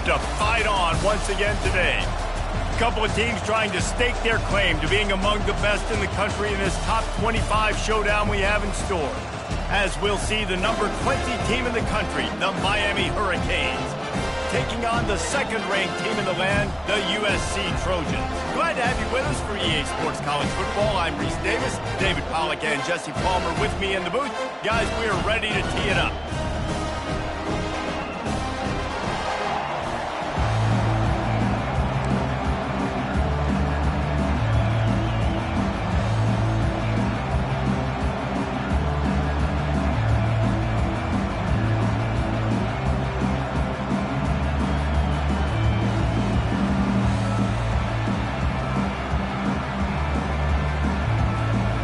to fight on once again today. A couple of teams trying to stake their claim to being among the best in the country in this top 25 showdown we have in store. As we'll see the number 20 team in the country, the Miami Hurricanes, taking on the second-ranked team in the land, the USC Trojans. Glad to have you with us for EA Sports College Football. I'm Reese Davis, David Pollack and Jesse Palmer with me in the booth. Guys, we are ready to tee it up.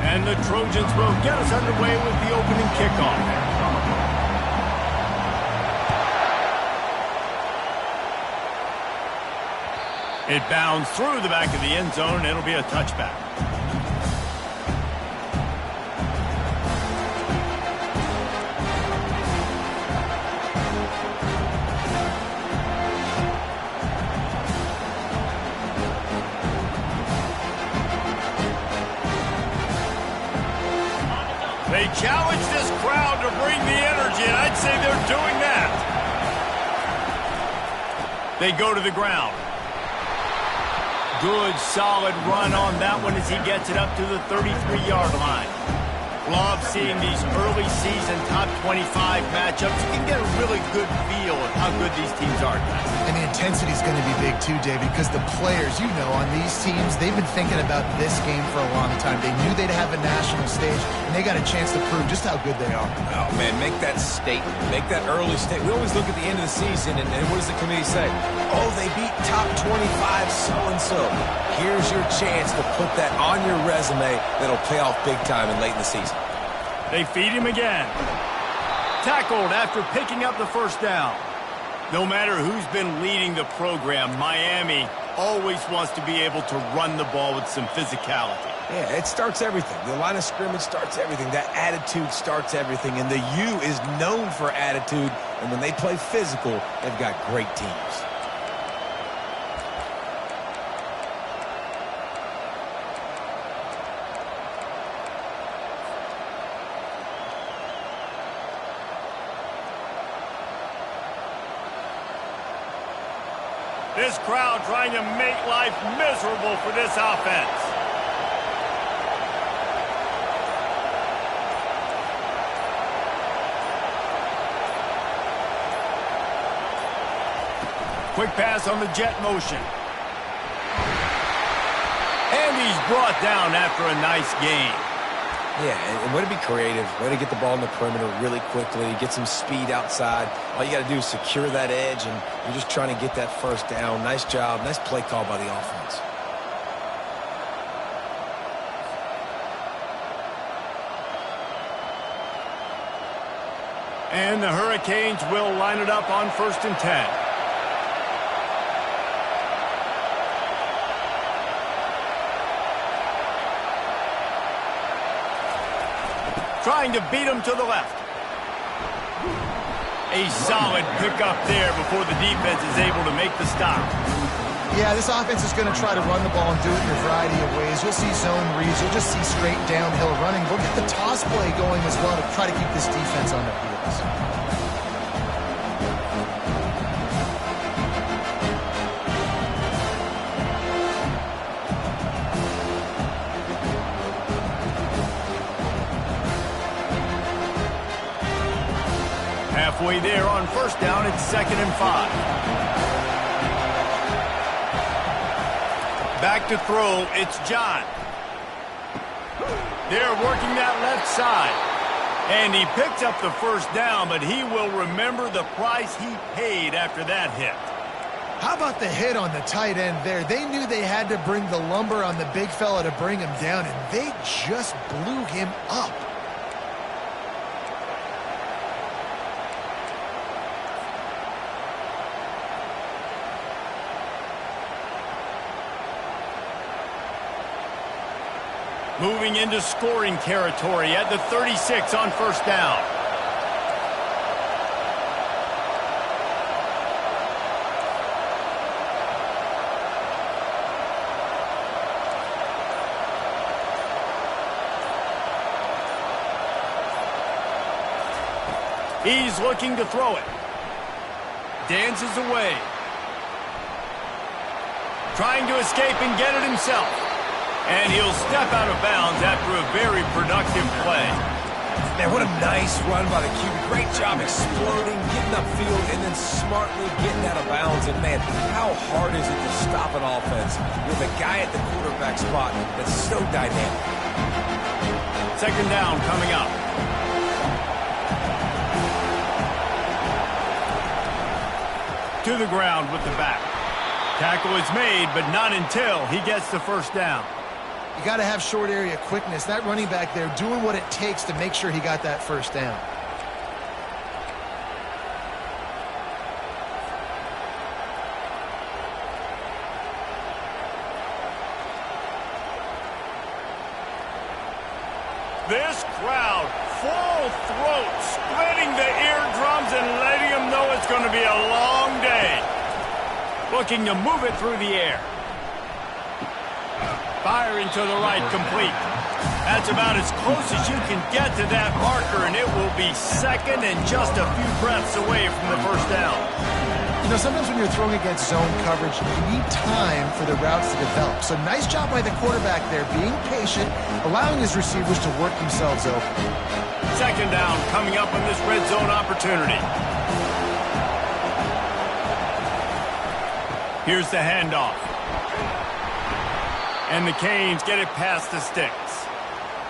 And the Trojans will get us underway with the opening kickoff. It bounds through the back of the end zone, and it'll be a touchback. They challenge this crowd to bring the energy, and I'd say they're doing that. They go to the ground. Good, solid run on that one as he gets it up to the 33-yard line. Love seeing these early season top 25 matchups. You can get a really good feel of how good these teams are, guys. And the intensity is going to be big too, David, because the players, you know, on these teams, they've been thinking about this game for a long time. They knew they'd have a national stage, and they got a chance to prove just how good they are. Oh, man, make that statement. Make that early statement. We always look at the end of the season, and what does the committee say? Oh, they beat top 25 so-and-so. Here's your chance to put that on your resume that'll pay off big time and late in the season. They feed him again. Tackled after picking up the first down. No matter who's been leading the program, Miami always wants to be able to run the ball with some physicality. Yeah, it starts everything. The line of scrimmage starts everything. That attitude starts everything. And the U is known for attitude. And when they play physical, they've got great teams. This crowd trying to make life miserable for this offense. Quick pass on the jet motion. And he's brought down after a nice gain. Yeah, and way to be creative, way to get the ball in the perimeter really quickly, get some speed outside. All you got to do is secure that edge, and you're just trying to get that first down. Nice job, nice play call by the offense. And the Hurricanes will line it up on 1st and 10. Trying to beat him to the left. A solid pickup there before the defense is able to make the stop. Yeah, this offense is going to try to run the ball and do it in a variety of ways. You'll see zone reads. You'll just see straight downhill running. We'll get the toss play going as well to try to keep this defense on their heels. Halfway there on 1st down, it's 2nd and 5. Back to throw, it's John. They're working that left side. And he picked up the first down, but he will remember the price he paid after that hit. How about the hit on the tight end there? They knew they had to bring the lumber on the big fella to bring him down, and they just blew him up. Moving into scoring territory at the 36 on 1st down. He's looking to throw it. Dances away. Trying to escape and get it himself. And he'll step out of bounds after a very productive play. Man, what a nice run by the QB. Great job exploding, getting upfield, and then smartly getting out of bounds. And, man, how hard is it to stop an offense with a guy at the quarterback spot that's so dynamic? Second down coming up. To the ground with the back. Tackle is made, but not until he gets the first down. You got to have short area quickness. That running back there doing what it takes to make sure he got that first down. This crowd, full throat, splitting the eardrums and letting them know it's going to be a long day. Looking to move it through the air. Firing to the right, complete. That's about as close as you can get to that marker, and it will be second and just a few breaths away from the first down. You know, sometimes when you're throwing against zone coverage, you need time for the routes to develop. So nice job by the quarterback there, being patient, allowing his receivers to work themselves open. Second down coming up on this red zone opportunity. Here's the handoff. And the Canes get it past the sticks.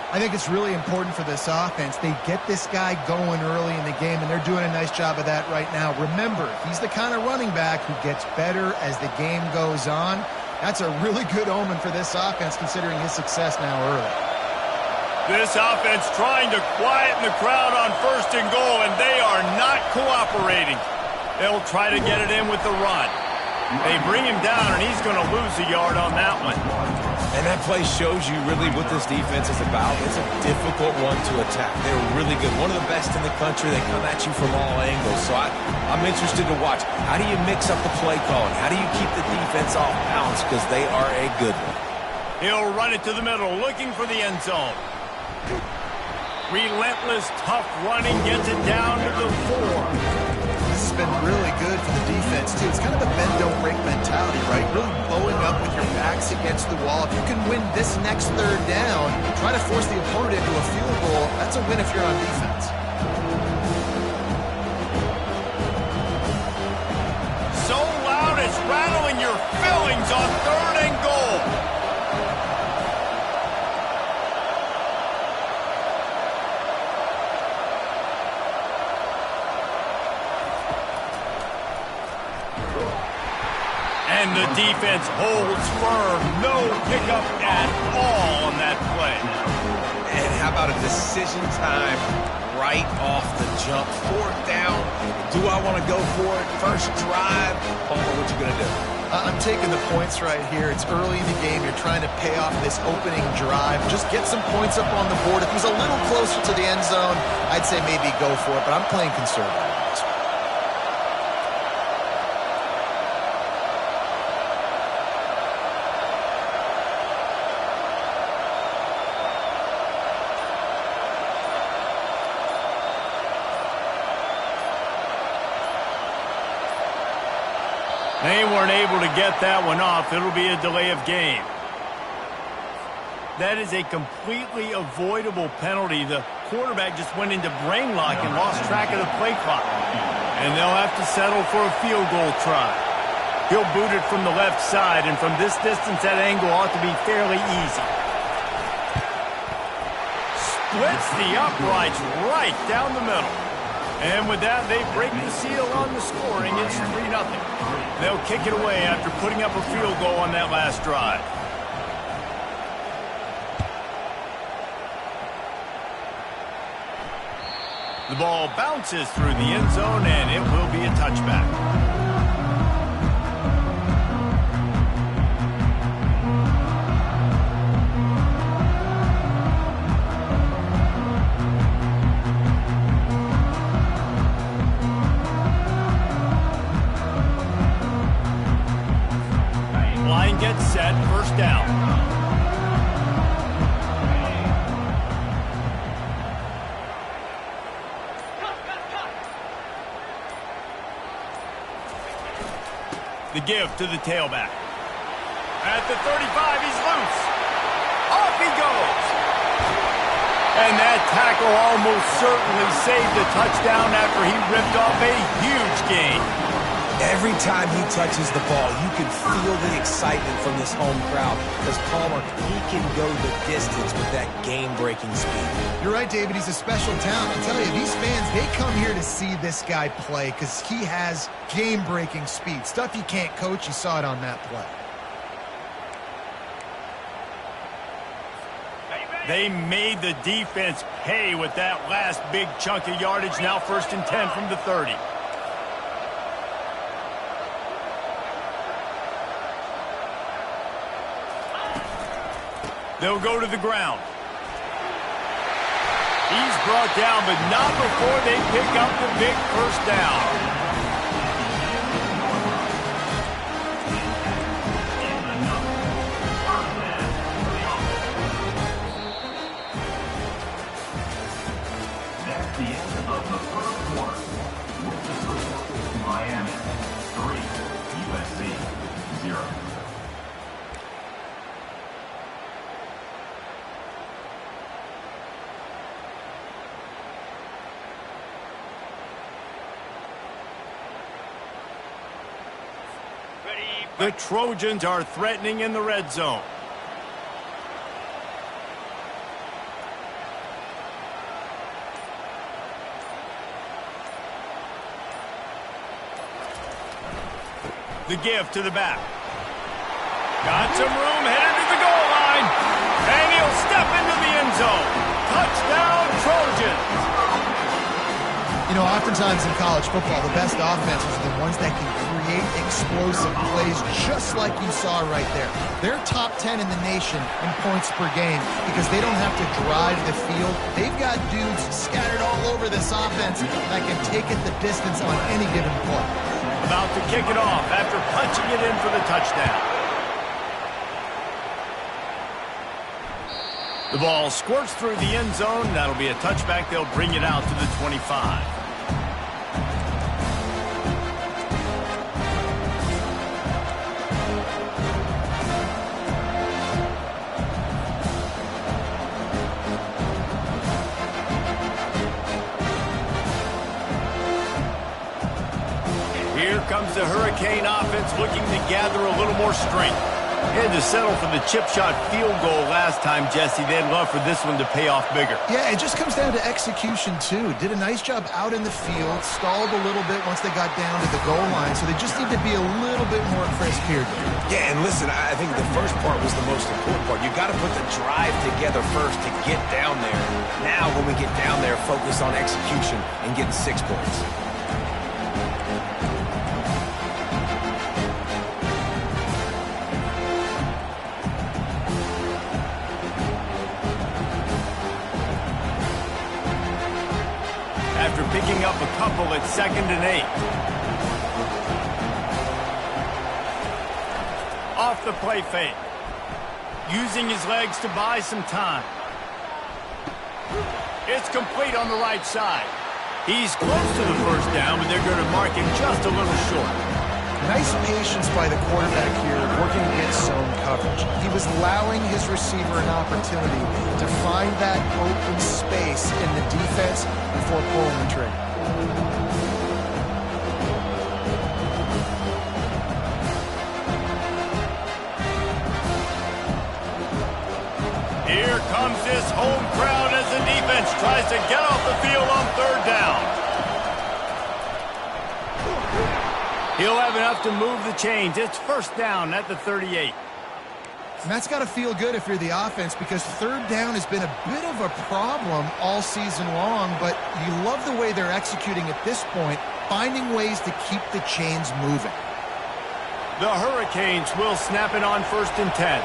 I think it's really important for this offense. They get this guy going early in the game, and they're doing a nice job of that right now. Remember, he's the kind of running back who gets better as the game goes on. That's a really good omen for this offense, considering his success now early. This offense trying to quieten the crowd on first and goal, and they are not cooperating. They'll try to get it in with the run. They bring him down, and he's going to lose a yard on that one. And that play shows you really what this defense is about. It's a difficult one to attack. They're really good. One of the best in the country. They come at you from all angles. So I'm interested to watch. How do you mix up the play calling? How do you keep the defense off balance? Because they are a good one. He'll run it to the middle, looking for the end zone. Relentless, tough running, gets it down to the 4. This has been really good for the defense, too. It's kind of a bend-don't-break mentality, right? Really blowing up with your backs against the wall. If you can win this next third down, try to force the opponent into a field goal, that's a win if you're on defense. So loud it's rattling your fillings on third and goal. And the defense holds firm. No pickup at all on that play. And how about a decision time right off the jump? Fourth down. Do I want to go for it? First drive. Palmer, what you going to do? I'm taking the points right here. It's early in the game. You're trying to pay off this opening drive. Just get some points up on the board. If it was a little closer to the end zone, I'd say maybe go for it, but I'm playing conservative on this one. They weren't able to get that one off. It'll be a delay of game. That is a completely avoidable penalty. The quarterback just went into brain lock and lost track of the play clock. And they'll have to settle for a field goal try. He'll boot it from the left side, and from this distance, that angle ought to be fairly easy. Splits the uprights right down the middle. And with that, they break the seal on the scoring. It's 3-0. They'll kick it away after putting up a field goal on that last drive. The ball bounces through the end zone, and it will be a touchback. Line gets set, first down. The give to the tailback. At the 35, he's loose. Off he goes. And that tackle almost certainly saved the touchdown after he ripped off a huge gain. Every time he touches the ball, you can feel the excitement from this home crowd because Palmer, he can go the distance with that game-breaking speed. You're right, David. He's a special talent. I tell you, these fans, they come here to see this guy play because he has game-breaking speed. Stuff you can't coach. You saw it on that play. They made the defense pay with that last big chunk of yardage. Now 1st and 10 from the 30. They'll go to the ground. He's brought down, but not before they pick up the big 1st down. That's the end of the 1st quarter. With the score, Miami 3, USC 0. The Trojans are threatening in the red zone. The give to the back. Got some room, headed to the goal line. And he'll step into the end zone. Touchdown, Trojans. You know, oftentimes in college football, the best offenses are the ones that can create explosive plays just like you saw right there. They're top 10 in the nation in points per game because they don't have to drive the field. They've got dudes scattered all over this offense that can take it the distance on any given play. About to kick it off after punching it in for the touchdown. The ball squirts through the end zone. That'll be a touchback. They'll bring it out to the 25. Here comes the Hurricane offense looking to gather a little more strength. They had to settle for the chip shot field goal last time, Jesse. They'd love for this one to pay off bigger. Yeah, it just comes down to execution, too. Did a nice job out in the field, stalled a little bit once they got down to the goal line, so they just need to be a little bit more crisp here. Yeah, and listen, I think the first part was the most important part. You got to put the drive together first to get down there. Now, when we get down there, focus on execution and getting 6 points. After picking up a couple at 2nd and 8. Off the play fake. Using his legs to buy some time. It's complete on the right side. He's close to the 1st down, but they're going to mark him just a little short. Nice patience by the quarterback here, working against zone coverage. He was allowing his receiver an opportunity to find that open space in the defense before pulling the trigger. Here comes this home crowd as the defense tries to get off the field on 3rd down. He'll have enough to move the chains. It's 1st down at the 38. And that's got to feel good if you're the offense because 3rd down has been a bit of a problem all season long, but you love the way they're executing at this point, finding ways to keep the chains moving. The Hurricanes will snap it on 1st and 10.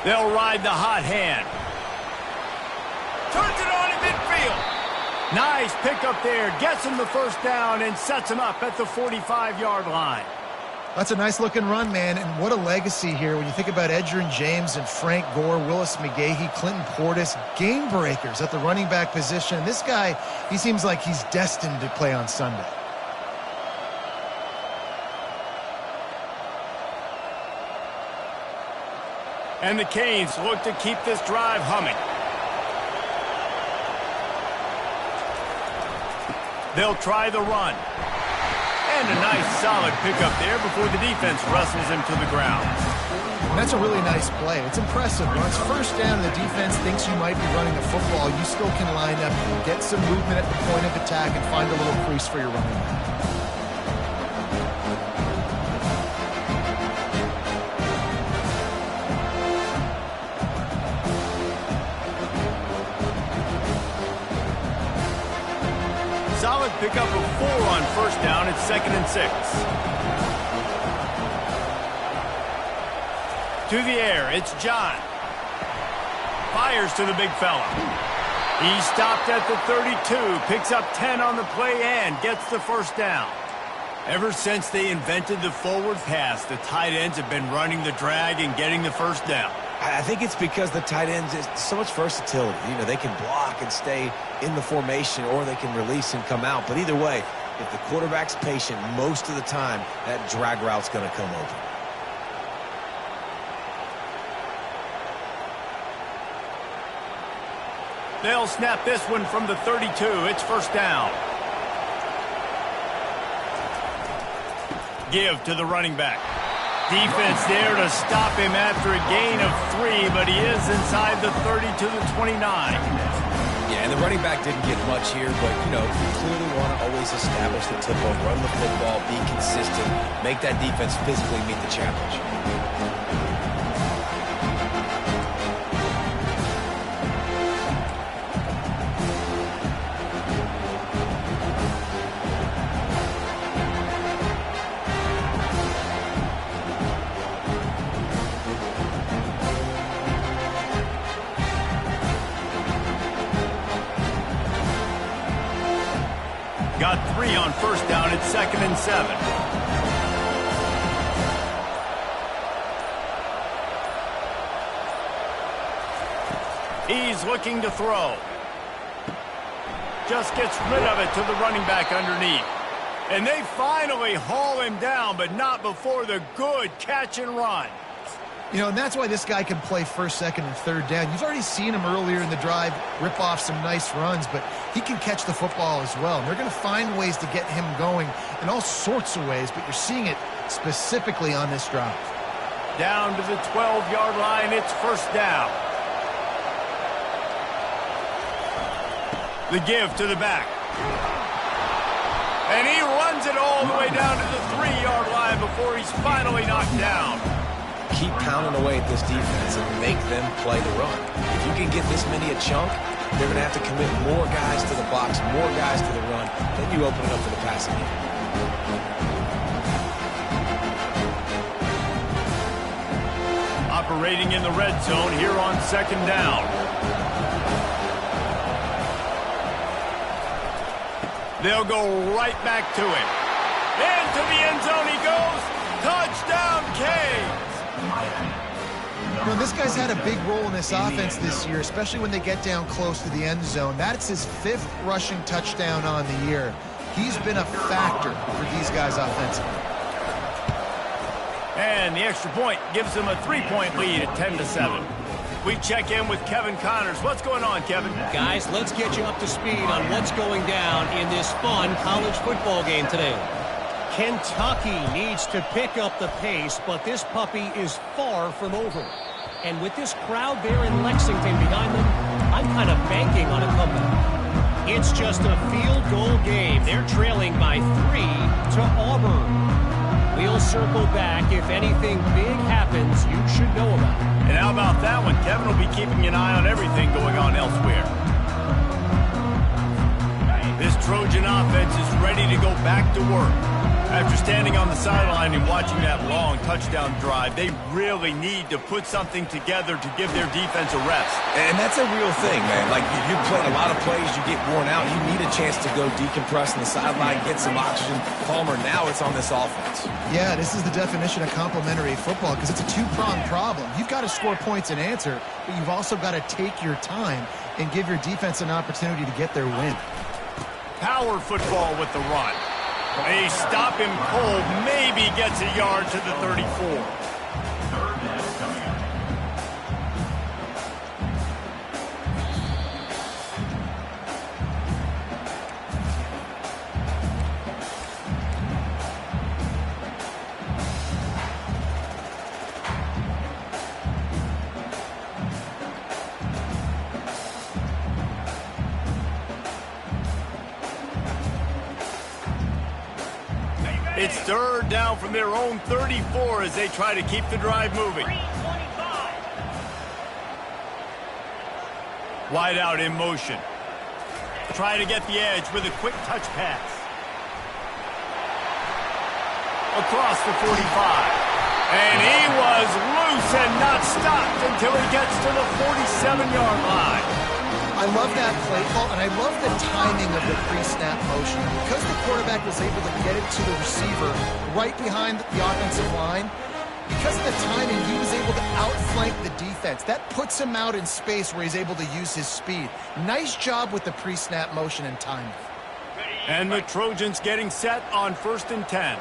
They'll ride the hot hand. Turns it on in midfield. Nice pickup there. Gets him the 1st down and sets him up at the 45-yard line. That's a nice-looking run, man, and what a legacy here when you think about Edgerrin James and Frank Gore, Willis McGahee, Clinton Portis, game breakers at the running back position. This guy, he seems like he's destined to play on Sunday. And the Canes look to keep this drive humming. They'll try the run. And a nice solid pickup there before the defense wrestles him to the ground. And that's a really nice play. It's impressive. When it's first down and the defense thinks you might be running the football, you still can line up, get some movement at the point of attack, and find a little crease for your running back. Solid pickup of 4 on first down. It's 2nd and 6. To the air, it's John. Fires to the big fella. He stopped at the 32, picks up 10 on the play and gets the first down. Ever since they invented the forward pass, the tight ends have been running the drag and getting the first down. I think it's because the tight ends is so much versatility. You know, they can block and stay in the formation, or they can release and come out. But either way, if the quarterback's patient, most of the time, that drag route's going to come open. They'll snap this one from the 32. It's first down. Give to the running back. Defense there to stop him after a gain of 3, but he is inside the 30 to the 29. Yeah, and the running back didn't get much here, but, you know, you clearly want to always establish the tempo, run the football, be consistent, make that defense physically meet the challenge. Got 3 on first down. It's 2nd and 7. He's looking to throw. Just gets rid of it to the running back underneath. And they finally haul him down, but not before the good catch and run. You know, and that's why this guy can play first, second, and third down. You've already seen him earlier in the drive rip off some nice runs, but he can catch the football as well. And they're going to find ways to get him going in all sorts of ways, but you're seeing it specifically on this drive. Down to the 12-yard line, it's first down. The give to the back. And he runs it all the way down to the 3-yard line before he's finally knocked down. Keep pounding away at this defense and make them play the run. If you can get this many a chunk, they're going to have to commit more guys to the box, more guys to the run. Then you open it up for the passing game. Operating in the red zone here on 2nd down. They'll go right back to him. Into the end zone he goes. Touchdown, Canes! You know, this guy's had a big role in this offense this year, especially when they get down close to the end zone. That's his 5th rushing touchdown on the year. He's been a factor for these guys offensively. And the extra point gives them a 3-point lead at 10-7. We check in with Kevin Connors. What's going on, Kevin? Guys, let's get you up to speed on what's going down in this fun college football game today. Kentucky needs to pick up the pace, but this puppy is far from over. And with this crowd there in Lexington behind them, I'm kind of banking on a comeback. It's just a field goal game. They're trailing by 3 to Auburn. We'll circle back. If anything big happens, you should know about it. And how about that one? Kevin will be keeping an eye on everything going on elsewhere. This Trojan offense is ready to go back to work. After standing on the sideline and watching that long touchdown drive, they really need to put something together to give their defense a rest. And that's a real thing, man. Like, you played a lot of plays, you get worn out. You need a chance to go decompress on the sideline, get some oxygen. Palmer, now it's on this offense. Yeah, this is the definition of complementary football because it's a two-pronged problem. You've got to score points and answer, but you've also got to take your time and give your defense an opportunity to get their win. Power football with the run. They stop him cold, maybe gets a yard to the 34. Third down coming up. It's third down from their own 34 as they try to keep the drive moving. Wide out in motion. Try to get the edge with a quick touch pass. Across the 45. And he was loose and not stopped until he gets to the 47-yard line. I love that play call, and I love the timing of the pre-snap motion. Because the quarterback was able to get it to the receiver right behind the offensive line, because of the timing, he was able to outflank the defense. That puts him out in space where he's able to use his speed. Nice job with the pre-snap motion and timing. And the Trojans getting set on 1st and 10.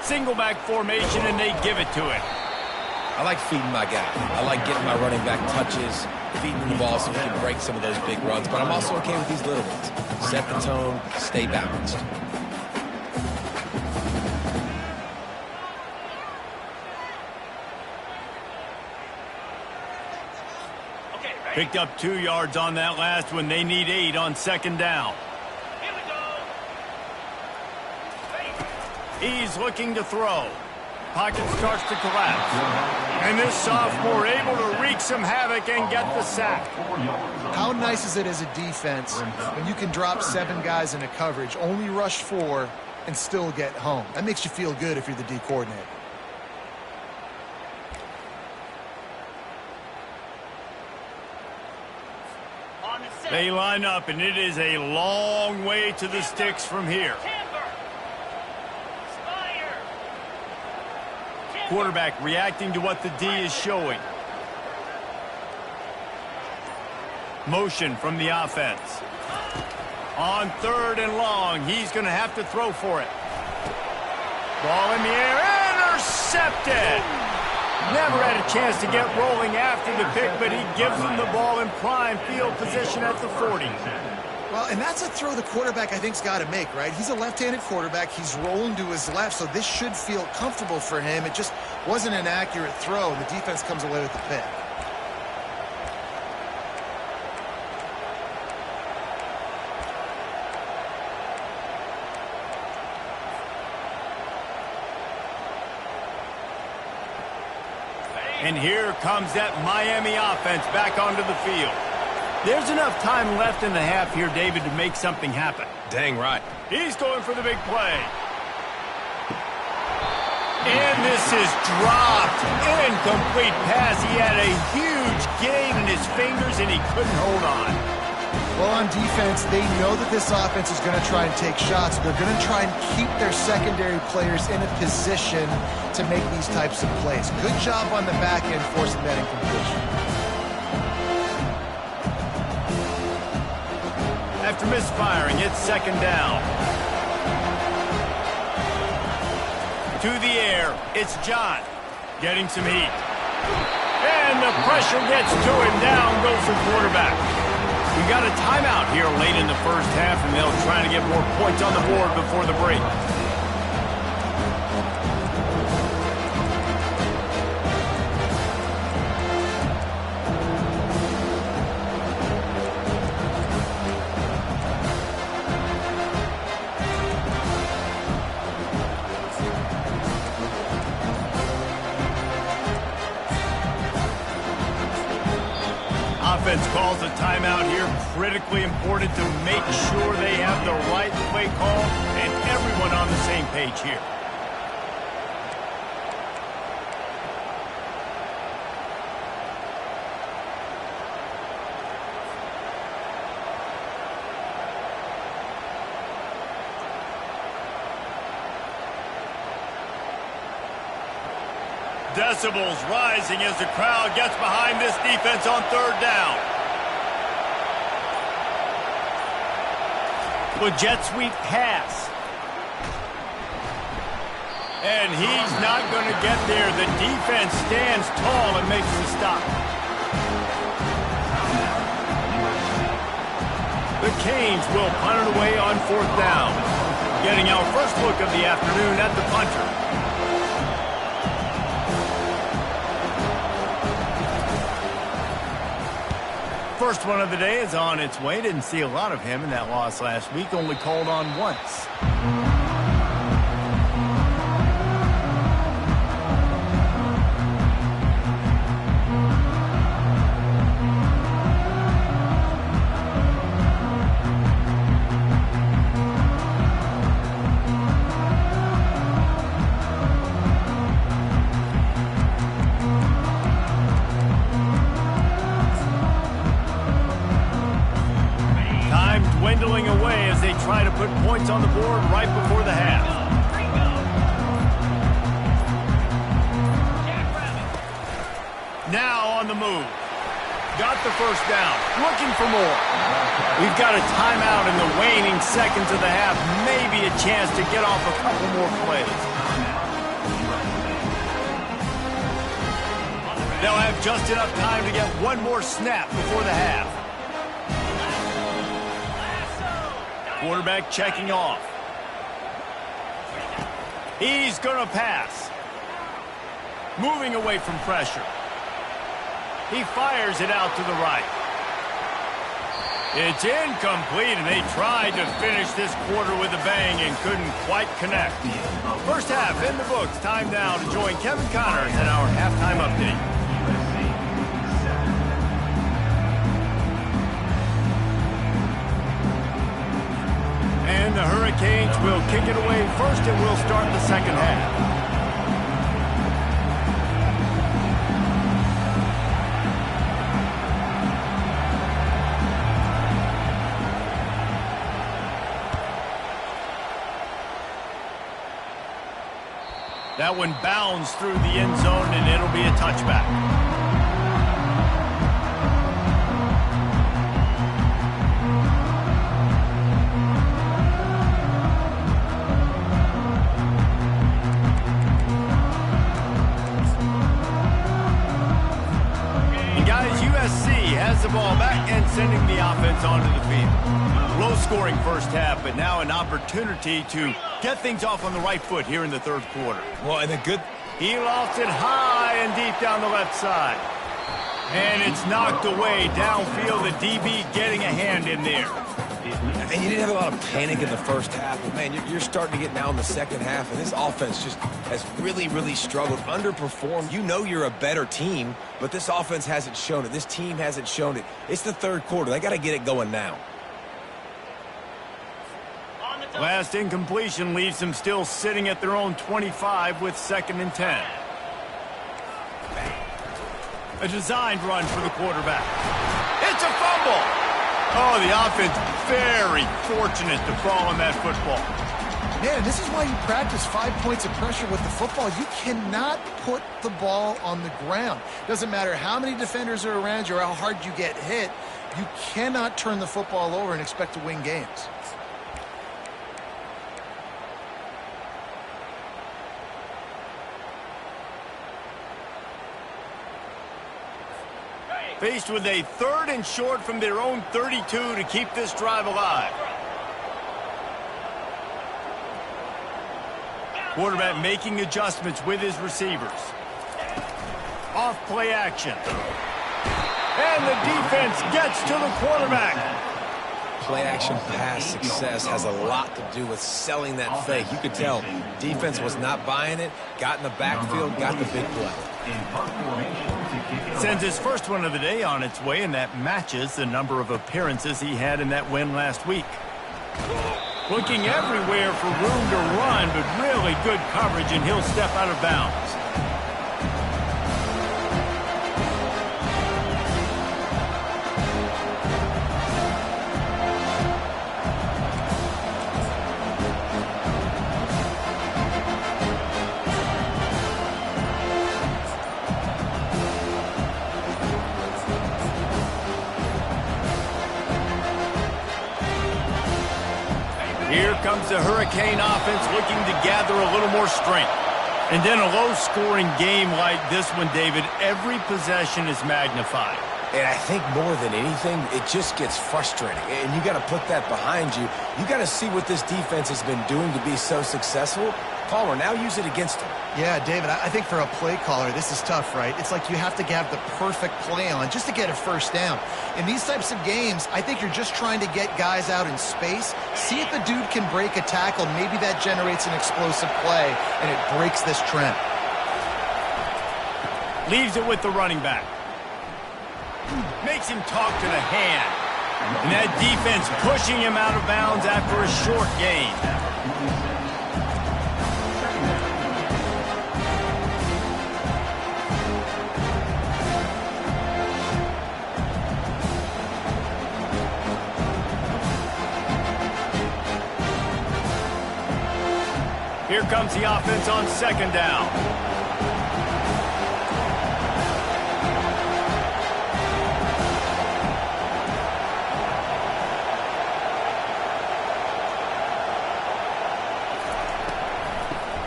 Single back formation, and they give it to him. I like feeding my guy. I like getting my running back touches, feeding the ball so he can break some of those big runs. But I'm also okay with these little ones. Set the tone, stay balanced. Picked up 2 yards on that last one. They need 8 on 2nd down. He's looking to throw. Pocket starts to collapse. And this sophomore able to wreak some havoc and get the sack. How nice is it as a defense when you can drop 7 guys into coverage, only rush 4, and still get home? That makes you feel good if you're the D coordinator. They line up, and it is a long way to the sticks from here. Quarterback reacting to what the D is showing. Motion from the offense. On 3rd and long, he's going to have to throw for it. Ball in the air, intercepted! Never had a chance to get rolling after the pick, but he gives them the ball in prime field position at the 40. Well, and that's a throw the quarterback, I think, has got to make, right? He's a left-handed quarterback. He's rolling to his left, so this should feel comfortable for him. It just wasn't an accurate throw, and the defense comes away with the pick. And here comes that Miami offense back onto the field. There's enough time left in the half here, David, to make something happen. Dang right. He's going for the big play. And this is dropped. Incomplete pass. He had a huge gain in his fingers, and he couldn't hold on. Well, on defense, they know that this offense is going to try and take shots. They're going to try and keep their secondary players in a position to make these types of plays. Good job on the back end forcing that incompletion. After misfiring, it's 2nd down. To the air, it's John getting some heat. And the pressure gets to him. Down goes the quarterback. We got a timeout here late in the first half, and they'll try to get more points on the board before the break. offense calls a timeout here. Critically important to make sure they have the right play call and everyone on the same page here. Decibels rising as the crowd gets behind this defense on third down. With jet sweep pass. And he's not going to get there. The defense stands tall and makes the stop. The Canes will punt it away on fourth down. Getting our first look of the afternoon at the punter. First one of the day is on its way. Didn't see a lot of him in that loss last week. Only called on once. Dwindling away as they try to put points on the board right before the half. Now on the move. Got the first down. Looking for more. We've got a timeout in the waning seconds of the half. Maybe a chance to get off a couple more plays. They'll have just enough time to get one more snap before the half. Quarterback checking off. He's going to pass. Moving away from pressure. He fires it out to the right. It's incomplete, and they tried to finish this quarter with a bang and couldn't quite connect. First half in the books. Time now to join Kevin Connors in our halftime update. And the Hurricanes will kick it away first, and we'll start the second half. That one bounds through the end zone, and it'll be a touchback. Has the ball back and sending the offense onto the field. Low-scoring first half, but now an opportunity to get things off on the right foot here in the third quarter. Well, and he lofts it high and deep down the left side. And it's knocked away downfield. The DB getting a hand in there. And you didn't have a lot of panic in the first half, but man, you're starting to get now in the second half, and this offense just has really, really struggled, underperformed. You know you're a better team, but this offense hasn't shown it. This team hasn't shown it. It's the third quarter. They got to get it going now. Last incompletion leaves them still sitting at their own 25 with 2nd and 10. A designed run for the quarterback. It's a fumble. Oh, the offense very fortunate to fall on that football. Man, this is why you practice 5 points of pressure with the football. You cannot put the ball on the ground. Doesn't matter how many defenders are around you or how hard you get hit. You cannot turn the football over and expect to win games. Faced with a 3rd and short from their own 32 to keep this drive alive. Quarterback making adjustments with his receivers. Off play action. And the defense gets to the quarterback. Play action pass success has a lot to do with selling that fake. You could tell defense was not buying it, got in the backfield, got the big play. Sends his first one of the day on its way, and that matches the number of appearances he had in that win last week. Looking everywhere for room to run, but really good coverage, and he'll step out of bounds. Here comes the Hurricane offense looking to gather a little more strength. And then a low-scoring game like this one, David, every possession is magnified. And I think more than anything, it just gets frustrating. And you got to put that behind you. You got to see what this defense has been doing to be so successful. Palmer, now use it against him. Yeah, David, I think for a play caller, this is tough, right? It's like you have to have the perfect play on just to get a first down. In these types of games, I think you're just trying to get guys out in space, see if the dude can break a tackle. Maybe that generates an explosive play, and it breaks this trend. Leaves it with the running back. Makes him talk to the hand. And that defense pushing him out of bounds after a short gain. Here comes the offense on second down.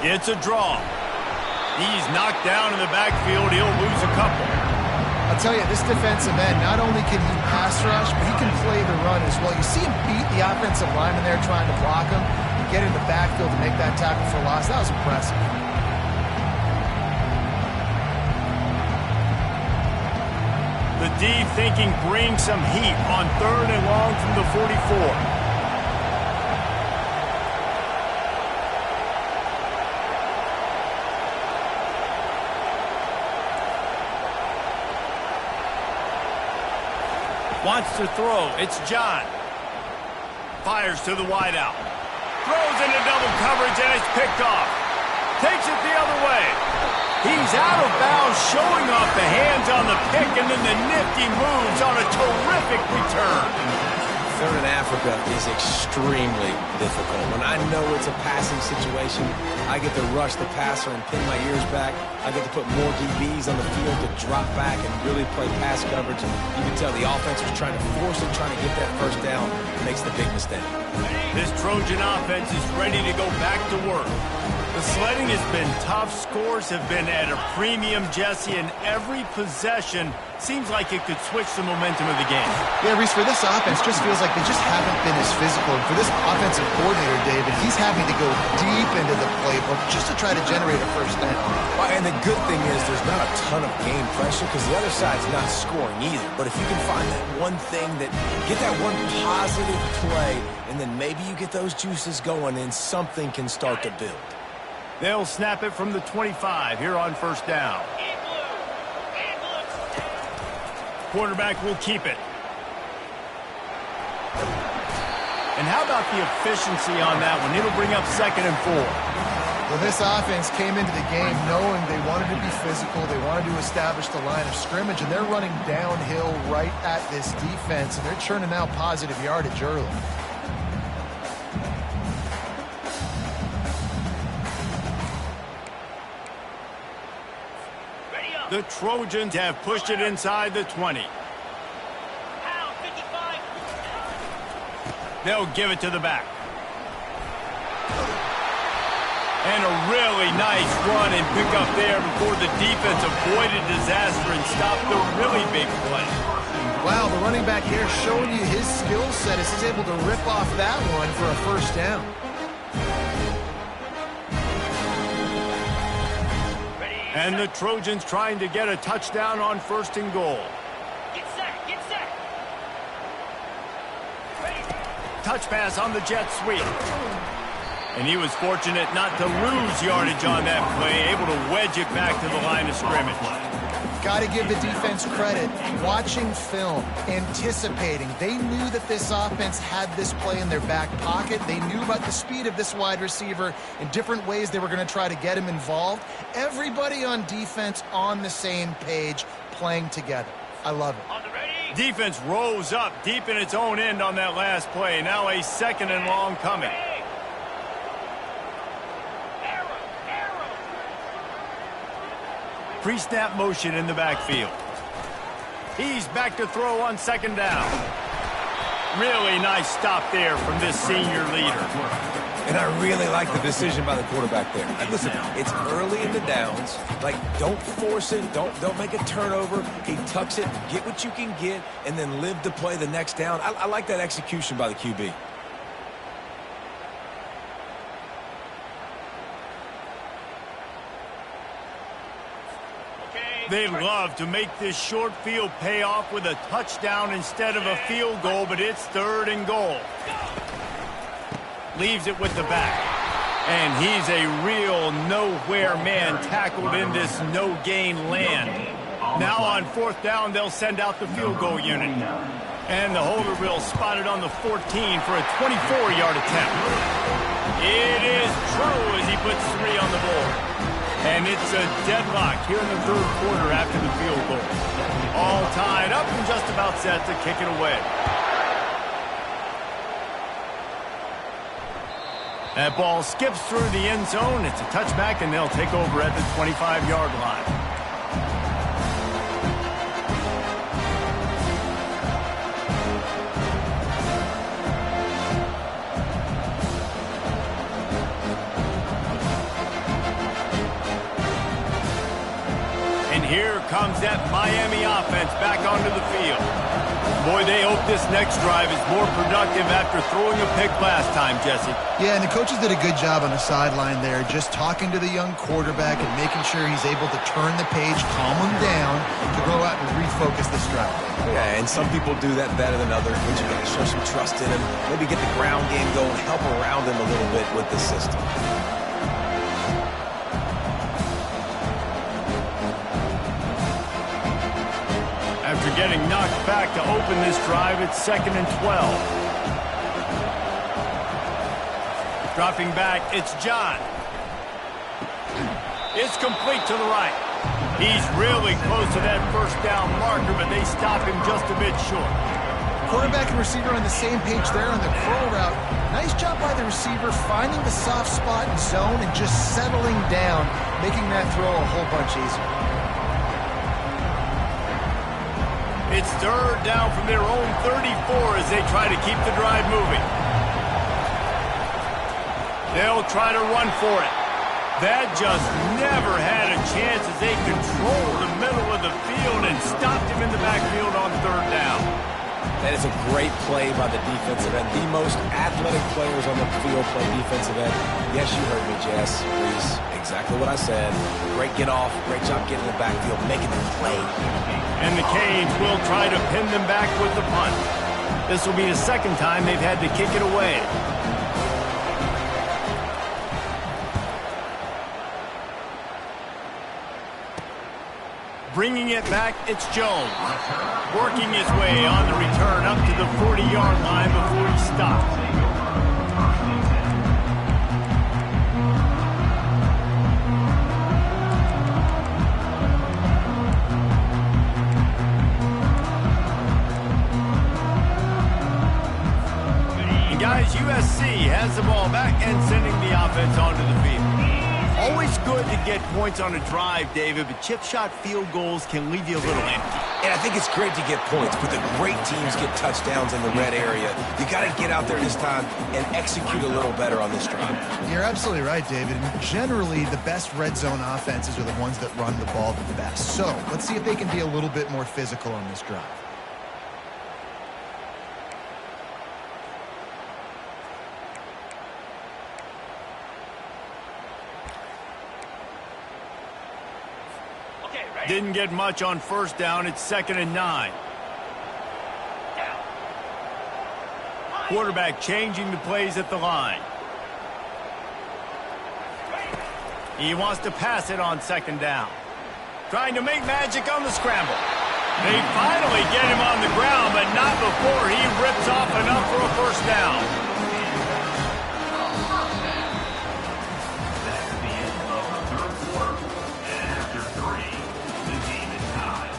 It's a draw. He's knocked down in the backfield. He'll lose a couple. I'll tell you, this defensive end, not only can he pass rush, but he can play the run as well. You see him beat the offensive lineman there trying to block him. Get in the backfield to make that tackle for loss. That was impressive. The D thinking bring some heat on third and long from the 44. Wants to throw. It's John. Fires to the wideout. Throws into double coverage, and it's picked off. Takes it the other way. He's out of bounds, showing off the hands on the pick, and then the nifty moves on a terrific return. Third in Africa is extremely difficult. When I know it's a passing situation, I get to rush the passer and pin my ears back. I get to put more DBs on the field to drop back and really play pass coverage. You can tell the offense was trying to force it, trying to get that first down, makes the big mistake. This Trojan offense is ready to go back to work. The sledding has been tough. Scores have been at a premium, Jesse, and every possession seems like it could switch the momentum of the game. Yeah, Reese, for this offense, just feels like they just haven't been as physical. And for this offensive coordinator, David, he's having to go deep into the playbook just to try to generate a first down. Well, and the good thing is there's not a ton of game pressure because the other side's not scoring either. But if you can find that one thing, get that one positive play, and then maybe you get those juices going and something can start to build. They'll snap it from the 25 here on first down. Quarterback will keep it. And how about the efficiency on that one? It'll bring up 2nd and 4. Well, this offense came into the game knowing they wanted to be physical. They wanted to establish the line of scrimmage, and they're running downhill right at this defense, and they're churning out positive yardage early. The Trojans have pushed it inside the 20. They'll give it to the back. And a really nice run and pick up there before the defense avoided disaster and stopped the really big play. Wow, the running back here showing you his skill set as he's able to rip off that one for a first down. And the Trojans trying to get a touchdown on 1st and goal. Get set, get set. Touch pass on the jet sweep. And he was fortunate not to lose yardage on that play, able to wedge it back to the line of scrimmage. Got to give the defense credit. Watching film, anticipating. They knew that this offense had this play in their back pocket. They knew about the speed of this wide receiver and different ways they were going to try to get him involved. Everybody on defense on the same page, playing together. I love it. Defense rose up deep in its own end on that last play. Now a 2nd and long coming. Pre-snap motion in the backfield. He's back to throw on 2nd down. Really nice stop there from this senior leader. And I really like the decision by the quarterback there. Like, listen, it's early in the downs. Like, don't force it. Don't make a turnover. He tucks it, get what you can get, and then live to play the next down. I like that execution by the QB. They'd love to make this short field pay off with a touchdown instead of a field goal, but it's 3rd and goal. Leaves it with the back. And he's a real nowhere man tackled in this no-gain land. Now on 4th down, they'll send out the field goal unit. And the holder will spot it on the 14 for a 24-yard attempt. It is true as he puts 3 on the board. And it's a deadlock here in the 3rd quarter after the field goal. All tied up and just about set to kick it away. That ball skips through the end zone. It's a touchback, and they'll take over at the 25-yard line. Here comes that Miami offense back onto the field. Boy, they hope this next drive is more productive after throwing a pick last time, Jesse. Yeah, and the coaches did a good job on the sideline there, just talking to the young quarterback and making sure he's able to turn the page, calm him down, to go out and refocus this drive. Yeah, and some people do that better than others, but you got to show some trust in him, maybe get the ground game going, help around him a little bit with the system. After getting knocked back to open this drive, it's 2nd and 12. Dropping back, it's John. It's complete to the right. He's really close to that 1st down marker, but they stop him just a bit short. Quarterback and receiver on the same page there on the curl route. Nice job by the receiver finding the soft spot and zone and just settling down, making that throw a whole bunch easier. It's 3rd down from their own 34 as they try to keep the drive moving. They'll try to run for it. That just never had a chance as they controlled the middle of the field and stopped him in the backfield on 3rd down. That is a great play by the defensive end. The most athletic players on the field play defensive end. Yes, you heard me, Jess, Reese. Exactly what I said. Great get off. Great job getting in the backfield, making the play. And the Canes will try to pin them back with the punt. This will be the 2nd time they've had to kick it away. Bringing it back, it's Jones. Working his way on the return up to the 40-yard line before he stops. And guys, USC has the ball back and sending the offense onto the field. Always good to get points on a drive, David, but chip shot field goals can leave you a little empty. And I think it's great to get points, but the great teams get touchdowns in the red area. You got to get out there this time and execute a little better on this drive. You're absolutely right, David. And generally, the best red zone offenses are the ones that run the ball the best. So let's see if they can be a little bit more physical on this drive. Didn't get much on 1st down. It's 2nd and 9. Quarterback changing the plays at the line. He wants to pass it on 2nd down. Trying to make magic on the scramble. They finally get him on the ground, but not before he rips off enough for a first down. That's the end of the third quarter. And after 3, the game is tied.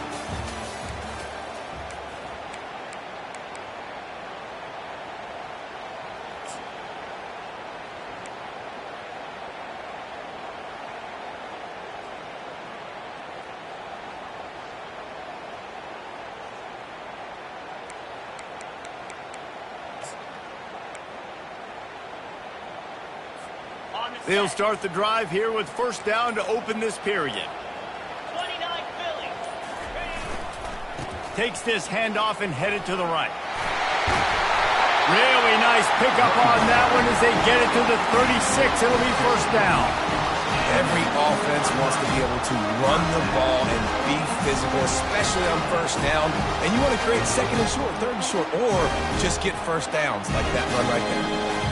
They'll start the drive here with first down to open this period. 29 Philly. Takes this handoff and headed to the right. Really nice pickup on that one as they get it to the 36. It'll be first down. Every offense wants to be able to run the ball and be physical, especially on first down. And you want to create second and short, third and short, or just get first downs like that run right there.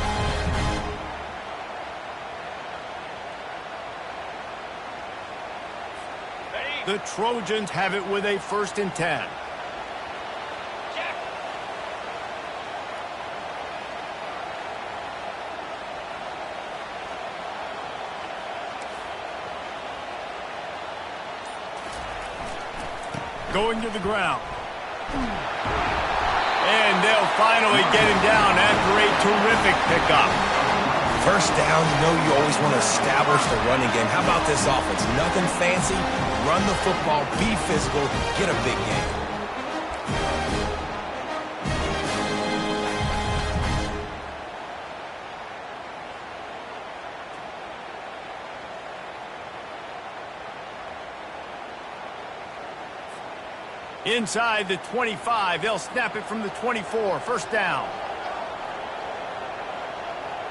The Trojans have it with a 1st and 10. Jack. Going to the ground. And they'll finally get him down after a terrific pickup. First down, you know you always want to establish the running game. How about this offense? Nothing fancy. Run the football, be physical, get a big game. Inside the 25, they'll snap it from the 24. First down.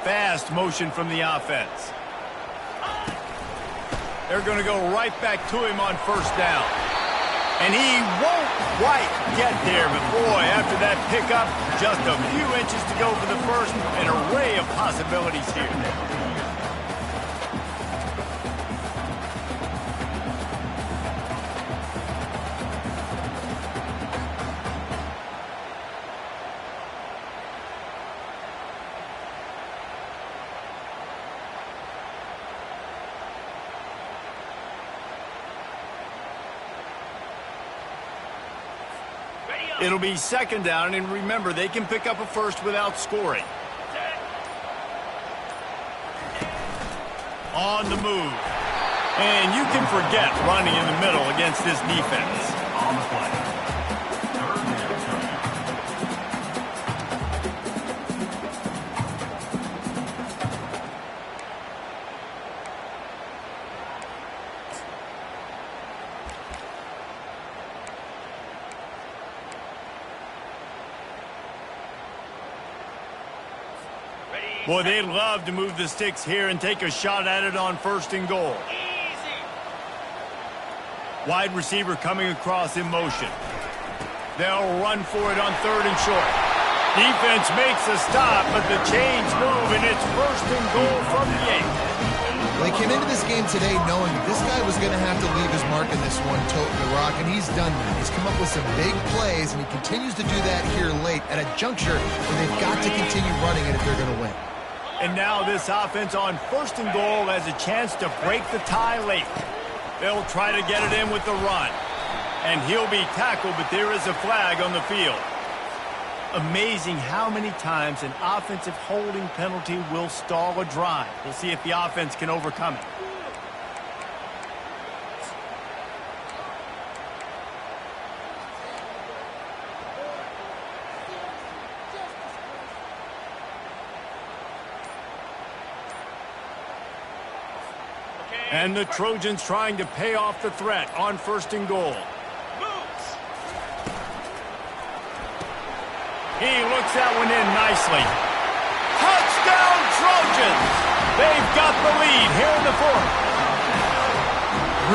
Fast motion from the offense. They're going to go right back to him on first down. And he won't quite get there, but boy, after that pickup, just a few inches to go for the first. An array of possibilities here. It'll be second down, and remember, they can pick up a first without scoring. On the move. And you can forget running in the middle against this defense. On the play. 3rd and 2. Boy, they'd love to move the sticks here and take a shot at it on 1st and goal. Easy. Wide receiver coming across in motion. They'll run for it on 3rd and short. Defense makes a stop, but the chains move, and it's 1st and goal from the 8. They came into this game today knowing that this guy was going to have to leave his mark in this one, toting the rock, and he's done that. He's come up with some big plays, and he continues to do that here late at a juncture where they've got to continue running it if they're going to win. And now this offense on 1st and goal has a chance to break the tie late. They'll try to get it in with the run. And he'll be tackled, but there is a flag on the field. Amazing how many times an offensive holding penalty will stall a drive. We'll see if the offense can overcome it. And the Trojans trying to pay off the threat on 1st and goal. Moves. He looks that one in nicely. Touchdown, Trojans! They've got the lead here in the 4th.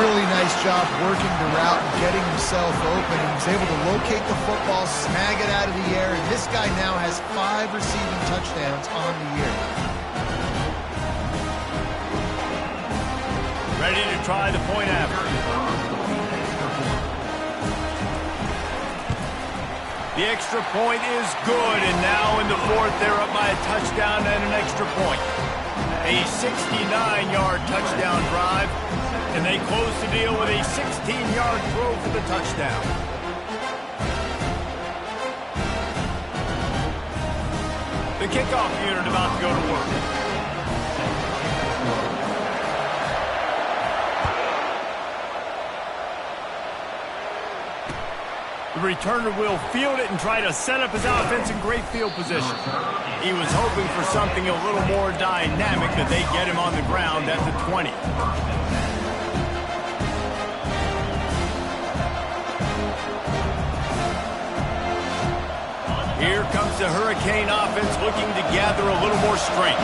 Really nice job working the route and getting himself open. He was able to locate the football, snag it out of the air, and this guy now has 5 receiving touchdowns on the year. Ready to try the point after. The extra point is good, and now in the fourth, they're up by a touchdown and an extra point. A 69-yard touchdown drive, and they close the deal with a 16-yard throw for the touchdown. The kickoff unit about to go to work. The returner will field it and try to set up his offense in great field position. He was hoping for something a little more dynamic, but they get him on the ground at the 20. Here comes the Hurricane offense looking to gather a little more strength.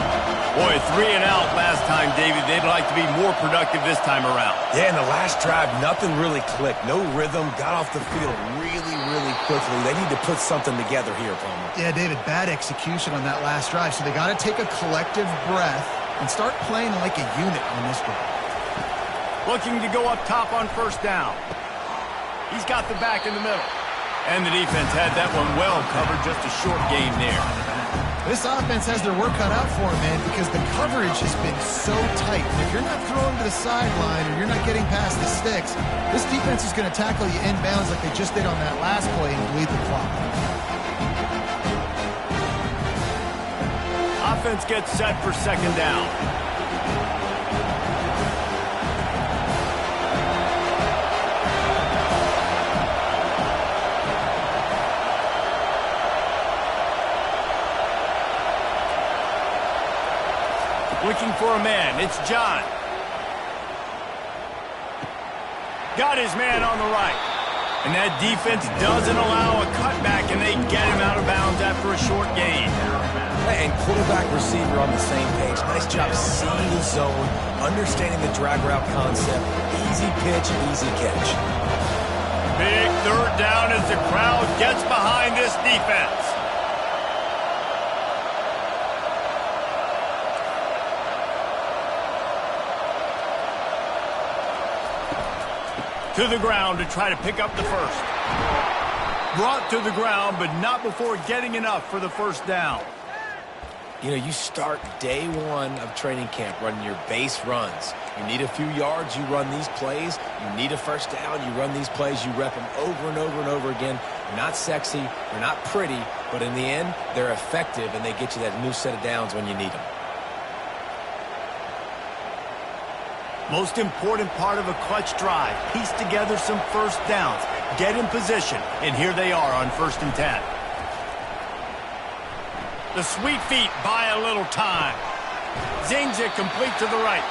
Boy, 3 and out last time, David. They'd like to be more productive this time around. Yeah, in the last drive, nothing really clicked. No rhythm. Got off the field really, really quickly. They need to put something together here, Palmer. Yeah, David, bad execution on that last drive. So they got to take a collective breath and start playing like a unit on this one. Looking to go up top on first down. He's got the back in the middle. And the defense had that one well covered, just a short gain there. This offense has their work cut out for them, man, because the coverage has been so tight. And if you're not throwing to the sideline or you're not getting past the sticks, this defense is going to tackle you inbounds like they just did on that last play and bleed the clock. Offense gets set for second down. Looking for a man. It's John. Got his man on the right. And that defense doesn't allow a cutback, and they get him out of bounds after a short gain. And quarterback receiver on the same page. Nice job seeing the zone, understanding the drag route concept. Easy pitch, easy catch. Big third down as the crowd gets behind this defense. To the ground to try to pick up the first. Brought to the ground, but not before getting enough for the first down. You know, you start day one of training camp running your base runs. You need a few yards, you run these plays. You need a first down, you run these plays. You rep them over and over and over again. They're not sexy, they're not pretty, but in the end, they're effective, and they get you that new set of downs when you need them. Most important part of a clutch drive, piece together some first downs, get in position, and here they are on 1st and 10. The sweet feet buy a little time. Zings it complete to the right,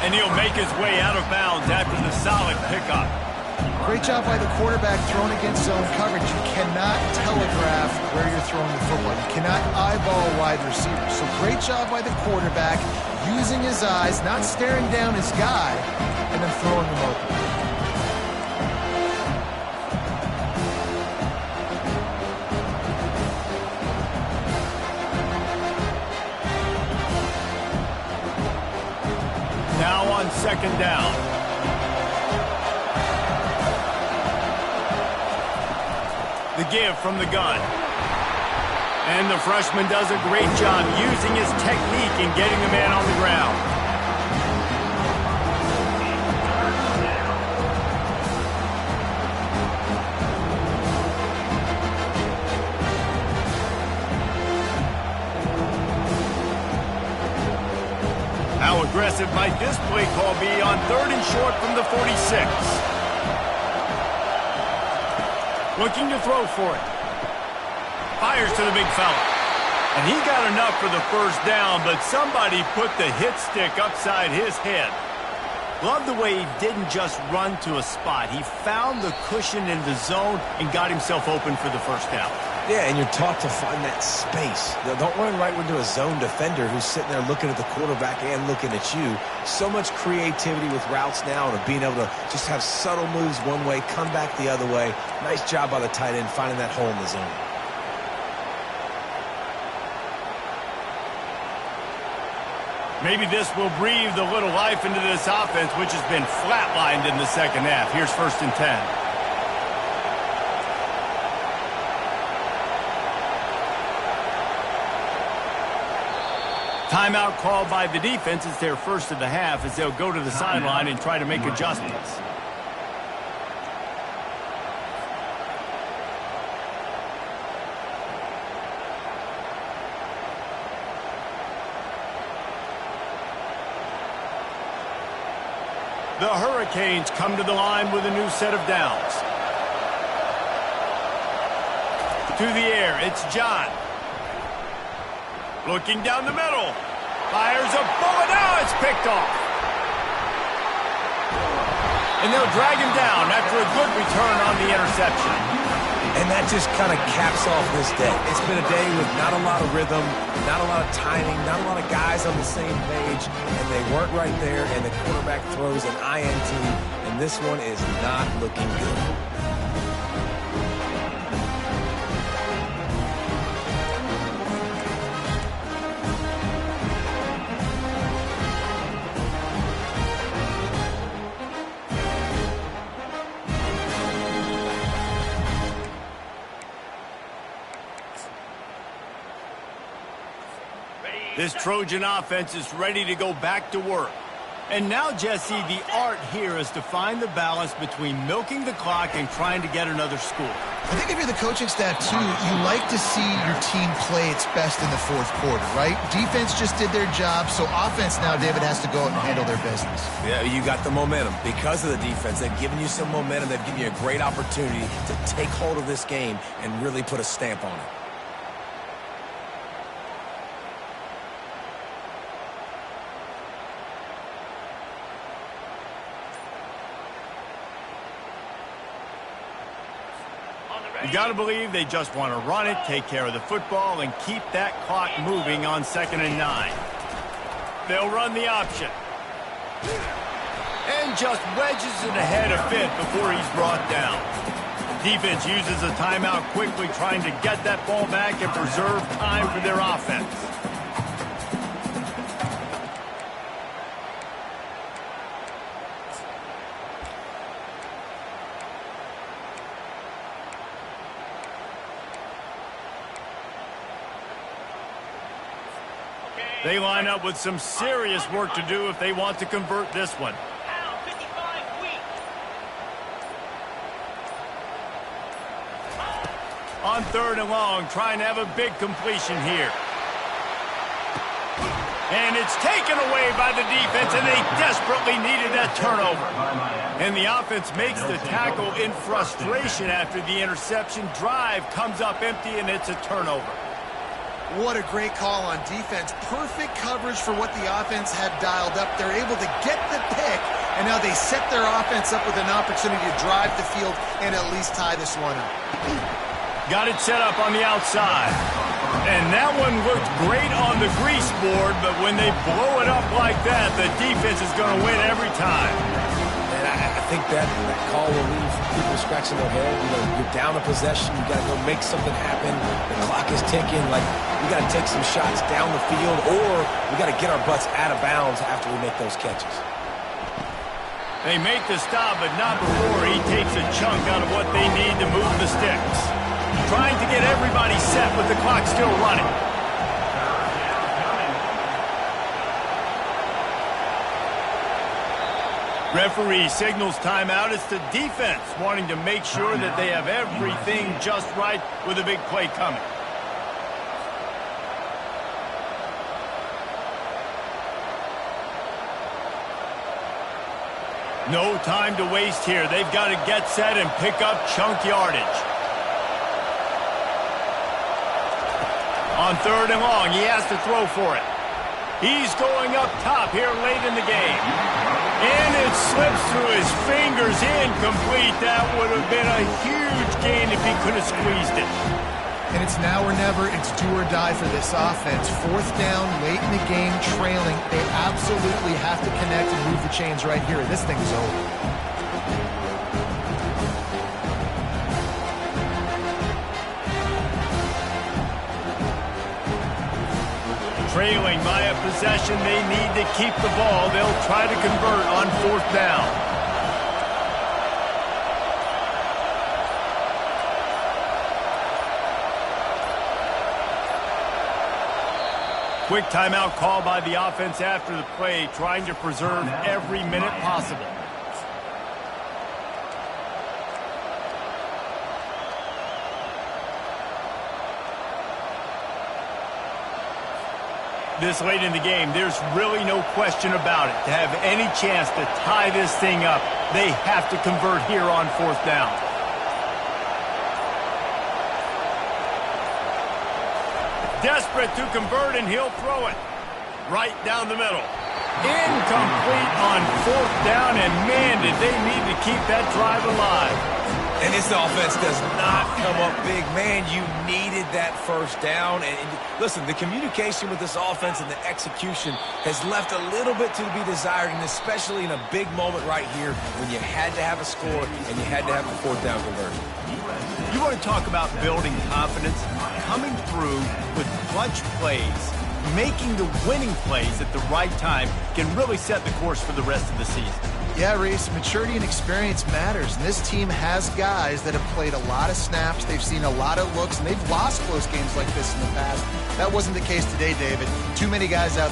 and he'll make his way out of bounds after the solid pickup. Great job by the quarterback throwing against zone coverage. You cannot telegraph where you're throwing the football. You cannot eyeball wide receivers. So great job by the quarterback using his eyes, not staring down his guy, and then throwing him open. Now on second down. The give from the gun. And the freshman does a great job using his technique and getting the man on the ground. How aggressive might this play call be on 3rd and short from the 46? Looking to throw for it. Fires to the big fella. And he got enough for the first down, but somebody put the hit stick upside his head. Love the way he didn't just run to a spot. He found the cushion in the zone and got himself open for the first down. Yeah, and you're taught to find that space. Don't run right into a zone defender who's sitting there looking at the quarterback and looking at you. So much creativity with routes now and being able to just have subtle moves one way, come back the other way. Nice job by the tight end finding that hole in the zone. Maybe this will breathe a little life into this offense, which has been flatlined in the second half. Here's 1st and 10. Timeout called by the defense. It's their first of the half as they'll go to the sideline and try to make adjustments. The Hurricanes come to the line with a new set of downs. To the air, it's John. Looking down the middle. Fires a bullet. Now it's picked off. And they'll drag him down after a good return on the interception. And that just kind of caps off this day. It's been a day with not a lot of rhythm, not a lot of timing, not a lot of guys on the same page, and they weren't right there, and the quarterback throws an INT, and this one is not looking good. This Trojan offense is ready to go back to work. And now, Jesse, the art here is to find the balance between milking the clock and trying to get another score. I think if you're the coaching staff, too, you like to see your team play its best in the fourth quarter, right? Defense just did their job, so offense now, David, has to go out and handle their business. Yeah, you got the momentum. Because of the defense, they've given you some momentum. They've given you a great opportunity to take hold of this game and really put a stamp on it. You got to believe they just want to run it, take care of the football, and keep that clock moving on 2nd and 9. They'll run the option. And just wedges it ahead a bit before he's brought down. Defense uses a timeout quickly, trying to get that ball back and preserve time for their offense. They line up with some serious work to do if they want to convert this one. Now 55 weak. On 3rd and long, trying to have a big completion here. And it's taken away by the defense, and they desperately needed that turnover. And the offense makes the tackle in frustration after the interception. Drive comes up empty, and it's a turnover. What a great call on defense. Perfect coverage for what the offense had dialed up. They're able to get the pick, and now they set their offense up with an opportunity to drive the field and at least tie this one up. Got it set up on the outside. And that one looked great on the grease board, but when they blow it up like that, the defense is going to win every time. And I think that call will leave people scratching their head. You know, you're down a possession. You got to go make something happen. The clock is ticking. Like, we got to take some shots down the field, or we got to get our butts out of bounds after we make those catches. They make the stop, but not before he takes a chunk out of what they need to move the sticks. Trying to get everybody set with the clock still running. Referee signals timeout. It's the defense wanting to make sure that they have everything just right with a big play coming. No time to waste here. They've got to get set and pick up chunk yardage. On 3rd and long, he has to throw for it. He's going up top here late in the game. And it slips through his fingers, incomplete. That would have been a huge gain if he could have squeezed it. And it's now or never. It's do or die for this offense. 4th down, late in the game, trailing. They absolutely have to connect and move the chains right here. This thing is over. Trailing by a possession, they need to keep the ball. They'll try to convert on 4th down. Quick timeout call by the offense after the play, trying to preserve every minute possible. This late in the game, there's really no question about it. To have any chance to tie this thing up, they have to convert here on 4th down. Desperate to convert, and he'll throw it right down the middle. Incomplete on 4th down, and man, did they need to keep that drive alive. And this offense does not come up big. Man, you needed that 1st down. And listen, the communication with this offense and the execution has left a little bit to be desired, and especially in a big moment right here when you had to have a score and you had to have the 4th down conversion. You want to talk about building confidence? Coming through with clutch plays, making the winning plays at the right time can really set the course for the rest of the season. Yeah, Reese, maturity and experience matters. And this team has guys that have played a lot of snaps. They've seen a lot of looks, and they've lost close games like this in the past. That wasn't the case today, David. Too many guys out